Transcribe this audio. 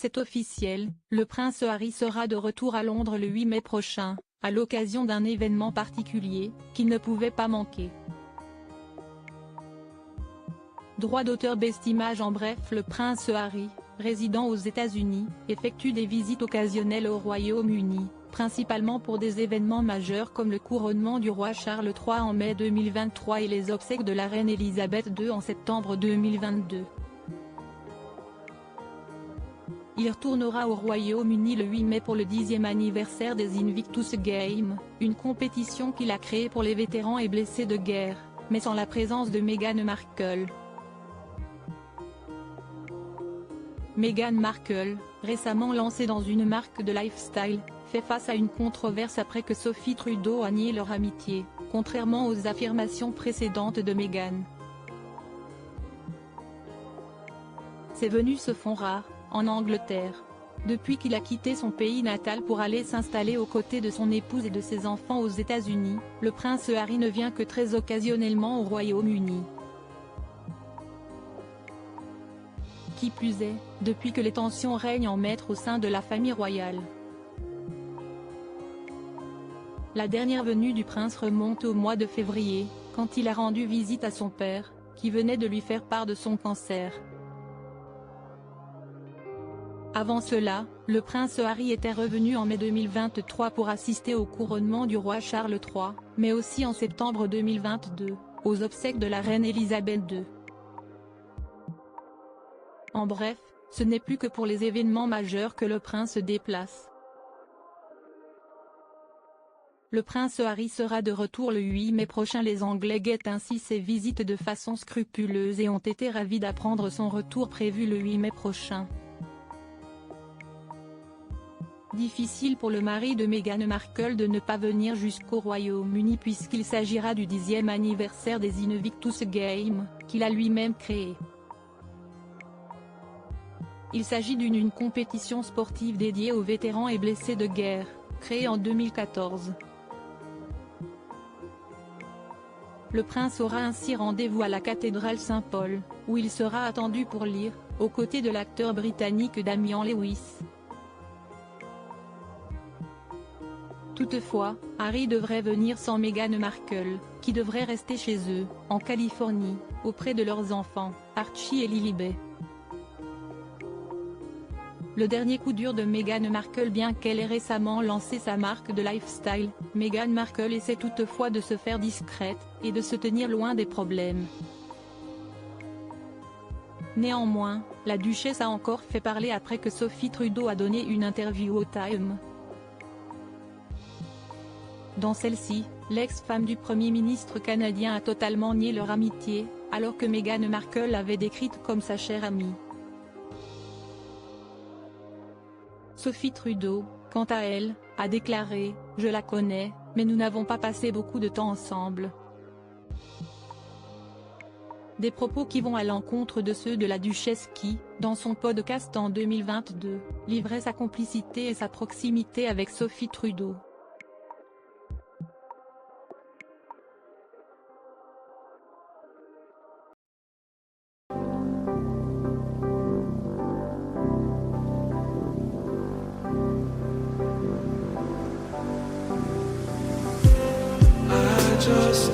C'est officiel, le prince Harry sera de retour à Londres le 8 mai prochain, à l'occasion d'un événement particulier, qu'il ne pouvait pas manquer. Droit d'auteur Best Image. En bref, le prince Harry, résident aux États-Unis, effectue des visites occasionnelles au Royaume-Uni, principalement pour des événements majeurs comme le couronnement du roi Charles III en mai 2023 et les obsèques de la reine Elisabeth II en septembre 2022. Il retournera au Royaume-Uni le 8 mai pour le 10e anniversaire des Invictus Games, une compétition qu'il a créée pour les vétérans et blessés de guerre, mais sans la présence de Meghan Markle. Meghan Markle, récemment lancée dans une marque de lifestyle, fait face à une controverse après que Sophie Trudeau a nié leur amitié, contrairement aux affirmations précédentes de Meghan. Ces venues se font rares, en Angleterre. Depuis qu'il a quitté son pays natal pour aller s'installer aux côtés de son épouse et de ses enfants aux États-Unis, le prince Harry ne vient que très occasionnellement au Royaume-Uni. Qui plus est, depuis que les tensions règnent en maître au sein de la famille royale. La dernière venue du prince remonte au mois de février, quand il a rendu visite à son père, qui venait de lui faire part de son cancer. Avant cela, le prince Harry était revenu en mai 2023 pour assister au couronnement du roi Charles III, mais aussi en septembre 2022, aux obsèques de la reine Elisabeth II. En bref, ce n'est plus que pour les événements majeurs que le prince se déplace. Le prince Harry sera de retour le 8 mai prochain. Les Anglais guettent ainsi ses visites de façon scrupuleuse et ont été ravis d'apprendre son retour prévu le 8 mai prochain. Difficile pour le mari de Meghan Markle de ne pas venir jusqu'au Royaume-Uni puisqu'il s'agira du 10e anniversaire des Invictus Games, qu'il a lui-même créé. Il s'agit d'une compétition sportive dédiée aux vétérans et blessés de guerre, créée en 2014. Le prince aura ainsi rendez-vous à la cathédrale Saint-Paul, où il sera attendu pour lire, aux côtés de l'acteur britannique Damian Lewis. Toutefois, Harry devrait venir sans Meghan Markle, qui devrait rester chez eux, en Californie, auprès de leurs enfants, Archie et Lilibet. Le dernier coup dur de Meghan Markle. Bien qu'elle ait récemment lancé sa marque de lifestyle, Meghan Markle essaie toutefois de se faire discrète, et de se tenir loin des problèmes. Néanmoins, la duchesse a encore fait parler après que Sophie Trudeau a donné une interview au Time. Dans celle-ci, l'ex-femme du Premier ministre canadien a totalement nié leur amitié, alors que Meghan Markle l'avait décrite comme sa chère amie. Sophie Trudeau, quant à elle, a déclaré « Je la connais, mais nous n'avons pas passé beaucoup de temps ensemble ». Des propos qui vont à l'encontre de ceux de la duchesse qui, dans son podcast en 2022, livrait sa complicité et sa proximité avec Sophie Trudeau. Just